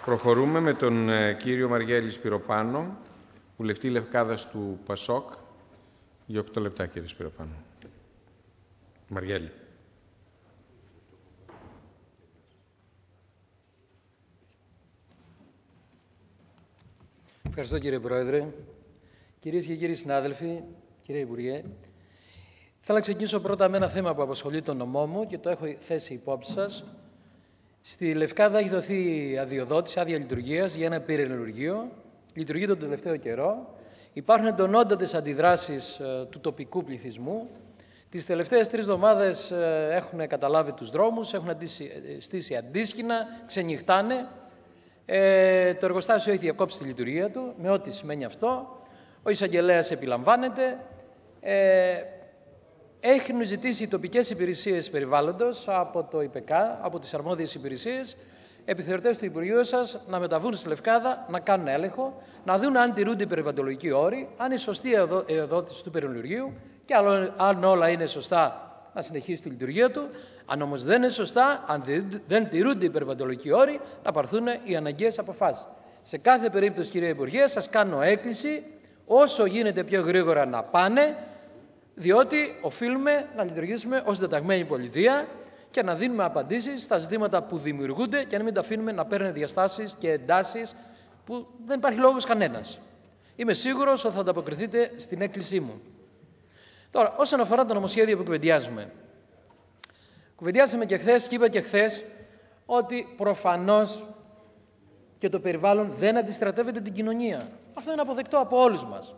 Προχωρούμε με τον κύριο Μαργέλη Σπυροπάνο, βουλευτή Λευκάδας του ΠΑΣΟΚ. Για 8 λεπτά, κύριε Σπυροπάνο. Μαργέλη. Ευχαριστώ, κύριε Πρόεδρε. Κυρίες και κύριοι συνάδελφοι, κύριε Υπουργέ, θέλω να ξεκινήσω πρώτα με ένα θέμα που απασχολεί τον νομό μου και το έχω θέσει υπόψη σας. Στη Λευκάδα έχει δοθεί αδειοδότηση, άδεια λειτουργίας για ένα πυρηνουργείο. Λειτουργεί τον τελευταίο καιρό. Υπάρχουν εντονότατες αντιδράσεις του τοπικού πληθυσμού. Τις τελευταίες 3 εβδομάδες έχουν καταλάβει τους δρόμους, έχουν στήσει αντίσχυνα, ξενυχτάνε. Το εργοστάσιο έχει διακόψει τη λειτουργία του, με ό,τι σημαίνει αυτό. Ο εισαγγελέας επιλαμβάνεται. Έχουν ζητήσει οι τοπικές υπηρεσίες περιβάλλοντος από το ΙΠΕΚΑ, από τις αρμόδιες υπηρεσίες, επιθεωρητές του Υπουργείου σας να μεταβούν στη Λευκάδα, να κάνουν έλεγχο, να δουν αν τηρούνται οι περιβαλλοντικοί όροι, αν είναι σωστή η εδότηση του πυρηνουργείου και αν όλα είναι σωστά να συνεχίσει τη λειτουργία του. Αν όμως δεν είναι σωστά, αν δεν τηρούνται οι περιβαλλοντικοί όροι, να πάρθουν οι αναγκαίες αποφάσεις. Σε κάθε περίπτωση, κύριε Υπουργέ, σας κάνω έκκληση όσο γίνεται πιο γρήγορα να πάνε, διότι οφείλουμε να λειτουργήσουμε ως συντεταγμένη πολιτεία και να δίνουμε απαντήσεις στα ζητήματα που δημιουργούνται και να μην τα αφήνουμε να παίρνουν διαστάσεις και εντάσεις που δεν υπάρχει λόγος κανένας. Είμαι σίγουρος ότι θα ανταποκριθείτε στην έκκλησή μου. Τώρα, όσον αφορά το νομοσχέδιο που κουβεντιάζουμε. Κουβεντιάσαμε και χθες και είπα και χθες ότι προφανώς και το περιβάλλον δεν αντιστρατεύεται την κοινωνία. Αυτό είναι αποδεκτό από όλους μας.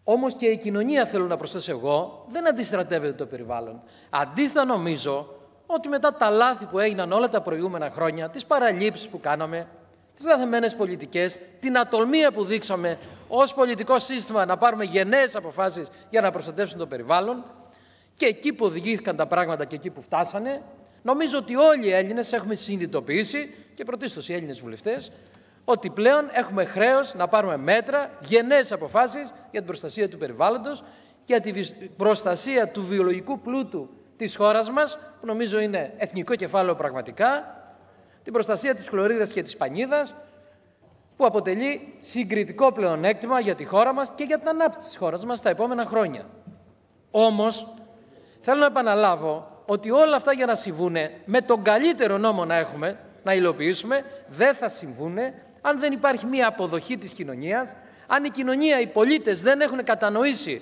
Όμως και η κοινωνία, θέλω να προσθέσω εγώ, δεν αντιστρατεύεται το περιβάλλον. Αντίθετα, νομίζω ότι μετά τα λάθη που έγιναν όλα τα προηγούμενα χρόνια, τις παραλήψεις που κάναμε, τις λαθεμένες πολιτικές, την ατολμία που δείξαμε ως πολιτικό σύστημα να πάρουμε γενναίες αποφάσεις για να προστατεύσουν το περιβάλλον και εκεί που οδηγήθηκαν τα πράγματα και εκεί που φτάσανε, νομίζω ότι όλοι οι Έλληνες έχουμε συνειδητοποιήσει και πρωτίστως οι Έλληνες βουλευτές ότι πλέον έχουμε χρέος να πάρουμε μέτρα, γενναίες αποφάσεις για την προστασία του περιβάλλοντος, για την προστασία του βιολογικού πλούτου της χώρας μας, που νομίζω είναι εθνικό κεφάλαιο πραγματικά, την προστασία της χλωρίδας και της πανίδας, που αποτελεί συγκριτικό πλεονέκτημα για τη χώρα μας και για την ανάπτυξη της χώρας μας τα επόμενα χρόνια. Όμως, θέλω να επαναλάβω ότι όλα αυτά για να συμβούνε, με τον καλύτερο νόμο να έχουμε, να υλοποιήσουμε, δεν θα συμβούνε αν δεν υπάρχει μία αποδοχή της κοινωνίας, αν η κοινωνία, οι πολίτες δεν έχουν κατανοήσει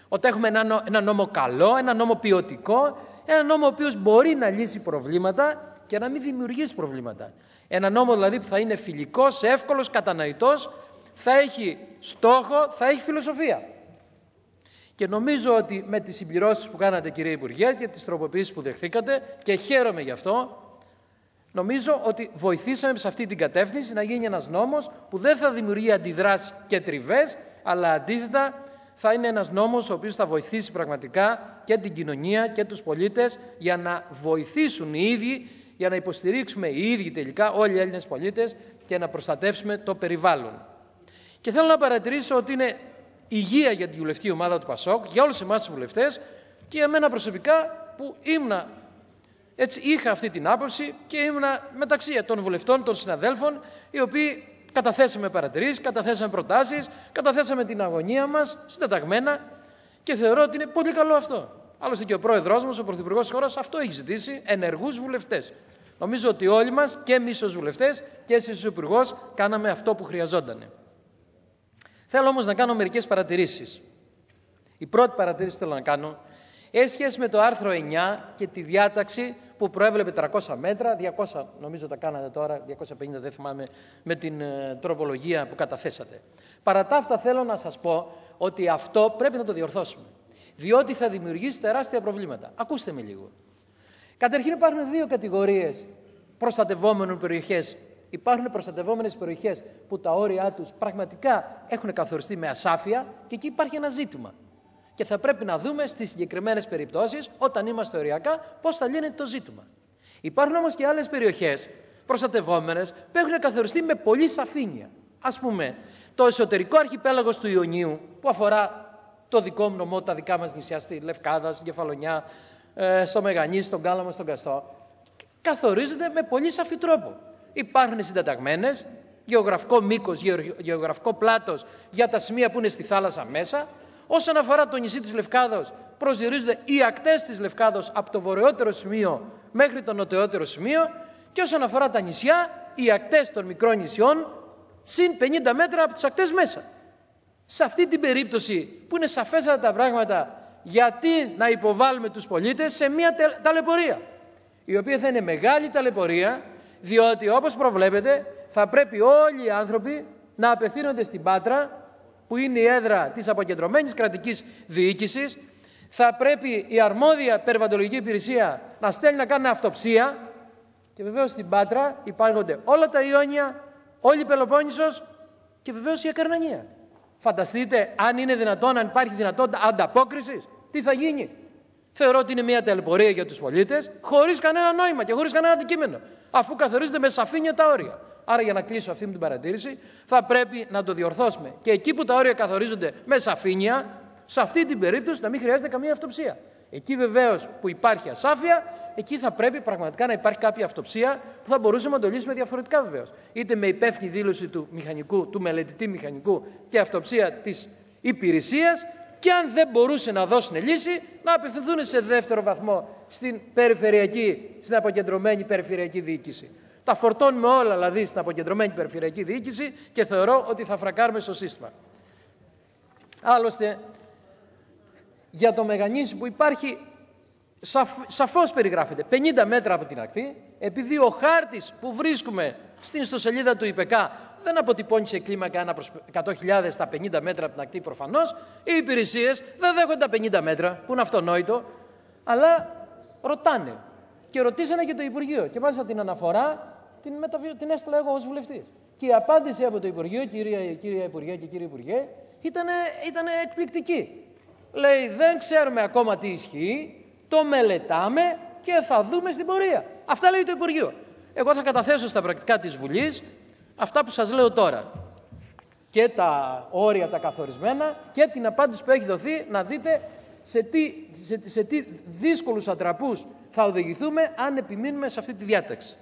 ότι έχουμε ένα νόμο καλό, ένα νόμο ποιοτικό, ένα νόμο ο οποίος μπορεί να λύσει προβλήματα και να μην δημιουργήσει προβλήματα. Ένα νόμο δηλαδή που θα είναι φιλικός, εύκολος, κατανοητός, θα έχει στόχο, θα έχει φιλοσοφία. Και νομίζω ότι με τις συμπληρώσεις που κάνατε, κύριε Υπουργέ, και τις τροποποιήσεις που δεχθήκατε, και χαίρομαι γι' αυτό, νομίζω ότι βοηθήσαμε σε αυτή την κατεύθυνση να γίνει ένας νόμος που δεν θα δημιουργεί αντιδράσεις και τριβές, αλλά αντίθετα θα είναι ένας νόμος ο οποίος θα βοηθήσει πραγματικά και την κοινωνία και τους πολίτες για να βοηθήσουν οι ίδιοι, για να υποστηρίξουμε οι ίδιοι τελικά όλοι οι Έλληνες πολίτες και να προστατεύσουμε το περιβάλλον. Και θέλω να παρατηρήσω ότι είναι υγεία για τη βουλευτική ομάδα του ΠΑΣΟΚ, για όλους εμάς τους βουλευτές και για μένα προσωπικά που είχα αυτή την άποψη και ήμουνα μεταξύ των βουλευτών, των συναδέλφων, οι οποίοι καταθέσαμε παρατηρήσεις, καταθέσαμε προτάσεις, καταθέσαμε την αγωνία μας συντεταγμένα και θεωρώ ότι είναι πολύ καλό αυτό. Άλλωστε και ο πρόεδρός μας, ο πρωθυπουργός της χώρας, αυτό έχει ζητήσει, ενεργούς βουλευτές. Νομίζω ότι όλοι μας, και εμείς ως βουλευτές και εσείς ως υπουργός, κάναμε αυτό που χρειαζόταν. Θέλω όμως να κάνω μερικές παρατηρήσεις. Η πρώτη παρατήρηση που θέλω να κάνω έχει σχέση με το άρθρο 9 και τη διάταξη που προέβλεπε 300 μέτρα, 200 νομίζω τα κάνατε τώρα, 250 δεν θυμάμαι, με την τροπολογία που καταθέσατε. Παρά τα αυτά θέλω να σας πω ότι αυτό πρέπει να το διορθώσουμε, διότι θα δημιουργήσει τεράστια προβλήματα. Ακούστε με λίγο. Καταρχήν υπάρχουν 2 κατηγορίες προστατευόμενων περιοχές. Υπάρχουν προστατευόμενες περιοχές που τα όρια τους πραγματικά έχουν καθοριστεί με ασάφεια και εκεί υπάρχει ένα ζήτημα. Και θα πρέπει να δούμε στις συγκεκριμένες περιπτώσεις, όταν είμαστε οριακά, πώς θα λύνεται το ζήτημα. Υπάρχουν όμως και άλλες περιοχές προστατευόμενες που έχουν καθοριστεί με πολύ σαφήνεια. Ας πούμε, το εσωτερικό αρχιπέλαγος του Ιωνίου, που αφορά το δικό μου νομό, τα δικά μας νησιά, στη Λευκάδα, στην Κεφαλονιά, στο Μεγανή, στον Κάλαμο, στον Καστό, καθορίζεται με πολύ σαφή τρόπο. υπάρχουν συντεταγμένες, γεωγραφικό μήκος, γεωγραφικό πλάτος για τα σημεία που είναι στη θάλασσα μέσα. Όσον αφορά το νησί της Λευκάδος, προσδιορίζονται οι ακτές της Λευκάδος από το βορειότερο σημείο μέχρι το νοτιότερο σημείο, και όσον αφορά τα νησιά, οι ακτές των μικρών νησιών συν 50 μέτρα από τις ακτές μέσα. Σε αυτή την περίπτωση που είναι σαφέστατα τα πράγματα, γιατί να υποβάλουμε τους πολίτες σε μια ταλαιπωρία, η οποία θα είναι μεγάλη ταλαιπωρία, διότι όπως προβλέπετε θα πρέπει όλοι οι άνθρωποι να απευθύνονται στην Πάτρα, που είναι η έδρα της αποκεντρωμένης κρατικής διοίκησης. Θα πρέπει η αρμόδια περιβαλλοντολογική υπηρεσία να στέλνει να κάνει αυτοψία, και βεβαίως στην Πάτρα υπάρχονται όλα τα Ιόνια, όλη η Πελοπόννησος και βεβαίως η Ακαρνανία. Φανταστείτε αν είναι δυνατόν, αν υπάρχει δυνατότητα ανταπόκρισης, τι θα γίνει. Θεωρώ ότι είναι μια ταλαιπωρία για τους πολίτες, χωρίς κανένα νόημα και χωρίς κανένα αντικείμενο, αφού καθορίζονται με σαφήνεια τα όρια. Άρα, για να κλείσω αυτή την παρατήρηση, θα πρέπει να το διορθώσουμε. Και εκεί που τα όρια καθορίζονται με σαφήνεια, σε αυτή την περίπτωση να μην χρειάζεται καμία αυτοψία. Εκεί βεβαίως που υπάρχει ασάφεια, εκεί θα πρέπει πραγματικά να υπάρχει κάποια αυτοψία που θα μπορούσαμε να το λύσουμε διαφορετικά βεβαίως. Είτε με υπεύθυνη δήλωση του μηχανικού, του μελετητή μηχανικού και αυτοψία της υπηρεσίας, και αν δεν μπορούσε να δώσουν λύση, να απευθυνθούν σε δεύτερο βαθμό στην αποκεντρωμένη περιφερειακή διοίκηση. Τα φορτώνουμε όλα δηλαδή στην αποκεντρωμένη περιφερειακή διοίκηση και θεωρώ ότι θα φρακάρουμε στο σύστημα. Άλλωστε, για το Μεγανήσι που υπάρχει, σαφώς περιγράφεται 50 μέτρα από την ακτή, επειδή ο χάρτης που βρίσκουμε στην ιστοσελίδα του ΙΠΕΚΑ δεν αποτυπώνει σε κλίμακα 1 προς 100.000 τα 50 μέτρα από την ακτή προφανώς, οι υπηρεσίες δεν δέχονται τα 50 μέτρα, που είναι αυτονόητο, αλλά ρωτάνε. Και ρωτήσανε και το Υπουργείο. Και μάλιστα την αναφορά την έστειλα εγώ ως βουλευτής. Και η απάντηση από το Υπουργείο, κύριε Υπουργέ και κύριε Υπουργέ, ήταν εκπληκτική. Λέει, δεν ξέρουμε ακόμα τι ισχύει, το μελετάμε και θα δούμε στην πορεία. Αυτά λέει το Υπουργείο. Εγώ θα καταθέσω στα πρακτικά της Βουλής αυτά που σας λέω τώρα. Και τα όρια τα καθορισμένα και την απάντηση που έχει δοθεί, να δείτε σε τι δύσκολους ατραπούς θα οδηγηθούμε αν επιμείνουμε σε αυτή τη διάταξη.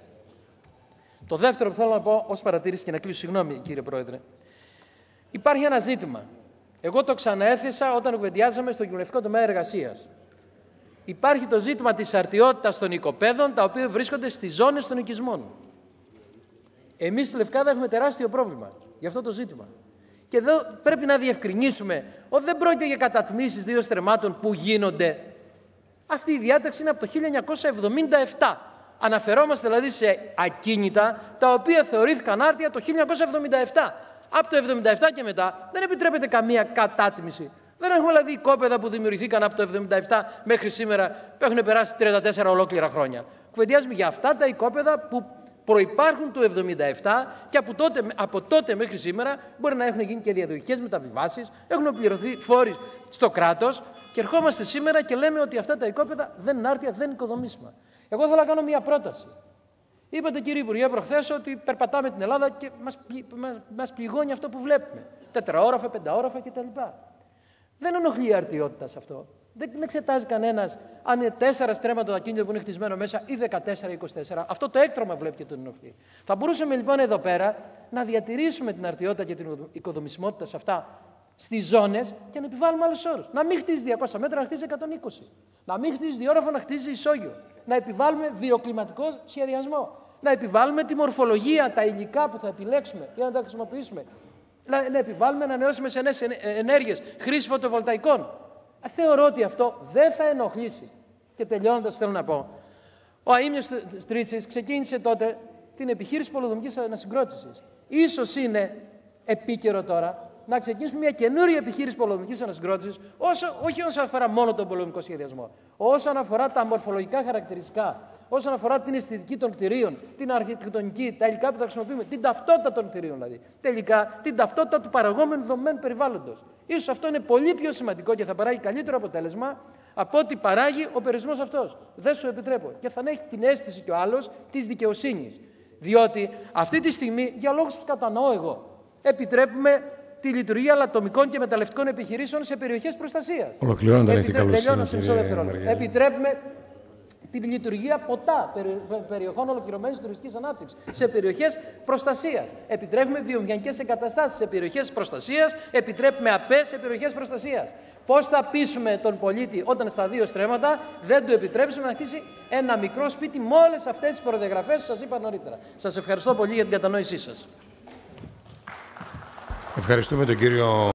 Το δεύτερο που θέλω να πω ως παρατήρηση και να κλείσω, συγγνώμη κύριε Πρόεδρε, υπάρχει ένα ζήτημα. Εγώ το ξαναέθεσα όταν κουβεντιάζαμε στο κοινωνικό τομέα εργασίας. Υπάρχει το ζήτημα της αρτιότητας των οικοπαίδων, τα οποία βρίσκονται στις ζώνες των οικισμών. Εμείς στη Λευκάδα έχουμε τεράστιο πρόβλημα για αυτό το ζήτημα. Και εδώ πρέπει να διευκρινίσουμε ότι δεν πρόκειται για κατατμήσεις 2 στρεμμάτων που γίνονται. Αυτή η διάταξη είναι από το 1977. Αναφερόμαστε δηλαδή σε ακίνητα τα οποία θεωρήθηκαν άρτια το 1977. Από το 1977 και μετά δεν επιτρέπεται καμία κατάτμιση. Δεν έχουμε δηλαδή οικόπεδα που δημιουργηθήκαν από το 1977 μέχρι σήμερα που έχουν περάσει 34 ολόκληρα χρόνια. Κουβεντιάζουμε για αυτά τα οικόπεδα που προϋπάρχουν του 1977 και από τότε μέχρι σήμερα μπορεί να έχουν γίνει και διαδοχικές μεταβιβάσεις, έχουν πληρωθεί φόροι στο κράτος και ερχόμαστε σήμερα και λέμε ότι αυτά τα οικόπεδα δεν είναι άρτια, δεν είναι οικοδομήσιμα. Εγώ θέλω να κάνω μια πρόταση. Είπατε κύριε Υπουργέ προχθές ότι περπατάμε την Ελλάδα και μας πληγώνει αυτό που βλέπουμε. 4όροφα, 5όροφα κτλ. Δεν ενοχλεί η αρτιότητα σε αυτό. Δεν εξετάζει κανένας αν είναι 4 στρέμματα το ακίνητο που είναι χτισμένο μέσα ή 14 ή 24. Αυτό το έκτρωμα βλέπει και τον ενοχλεί. Θα μπορούσαμε λοιπόν εδώ πέρα να διατηρήσουμε την αρτιότητα και την οικοδομησιμότητα σε αυτά στις ζώνες και να επιβάλλουμε άλλους όρους. Να μην χτίζει 200 μέτρα, να χτίζει 120. Να μην χτίζει διόροφο, να χτίζει ισόγειο. Να επιβάλλουμε βιοκλιματικό σχεδιασμό. Να επιβάλλουμε τη μορφολογία, τα υλικά που θα επιλέξουμε για να τα χρησιμοποιήσουμε. Να επιβάλλουμε ανανεώσιμες ενέργειες, χρήση φωτοβολταϊκών. Θεωρώ ότι αυτό δεν θα ενοχλήσει. Και τελειώνοντας θέλω να πω, ο Αείμνιος Στρίτσης ξεκίνησε τότε την επιχείρηση πολεοδομικής ανασυγκρότησης. Ίσως είναι επίκαιρο τώρα να ξεκινήσουμε μια καινούργια επιχείρηση πολεοδομικής ανασυγκρότησης, όχι όσον αφορά μόνο τον πολεοδομικό σχεδιασμό, όσον αφορά τα μορφολογικά χαρακτηριστικά, όσον αφορά την αισθητική των κτηρίων, την αρχιτεκτονική, τα υλικά που θα χρησιμοποιούμε, την ταυτότητα των κτηρίων δηλαδή. Τελικά την ταυτότητα του παραγόμενου δομημένου περιβάλλοντος. Ίσως αυτό είναι πολύ πιο σημαντικό και θα παράγει καλύτερο αποτέλεσμα από ό,τι παράγει ο περιορισμός αυτός. Δεν σου επιτρέπω. Και θα έχει την αίσθηση κι ο άλλος της δικαιοσύνης. Διότι αυτή τη στιγμή, για λόγους που κατανοώ εγώ, επιτρέπουμε τη λειτουργία ατομικών και μεταλλευτικών επιχειρήσεων σε περιοχές προστασίας. Ολοκληρώνοντα, έχετε καλώς. Επιτρέπουμε τη λειτουργία ποτά περιοχών ολοκληρωμένης τουριστικής ανάπτυξης σε περιοχές προστασίας. Επιτρέπουμε βιομηχανικές εγκαταστάσεις σε περιοχές προστασίας, επιτρέπουμε ΑΠΕ σε περιοχές προστασίας. Πώς θα πείσουμε τον πολίτη όταν στα δύο στρέμματα δεν του επιτρέψουμε να χτίσει ένα μικρό σπίτι με όλες αυτές τις προδιαγραφές που σας είπα νωρίτερα. Σας ευχαριστώ πολύ για την κατανόησή σας. Ευχαριστούμε τον κύριο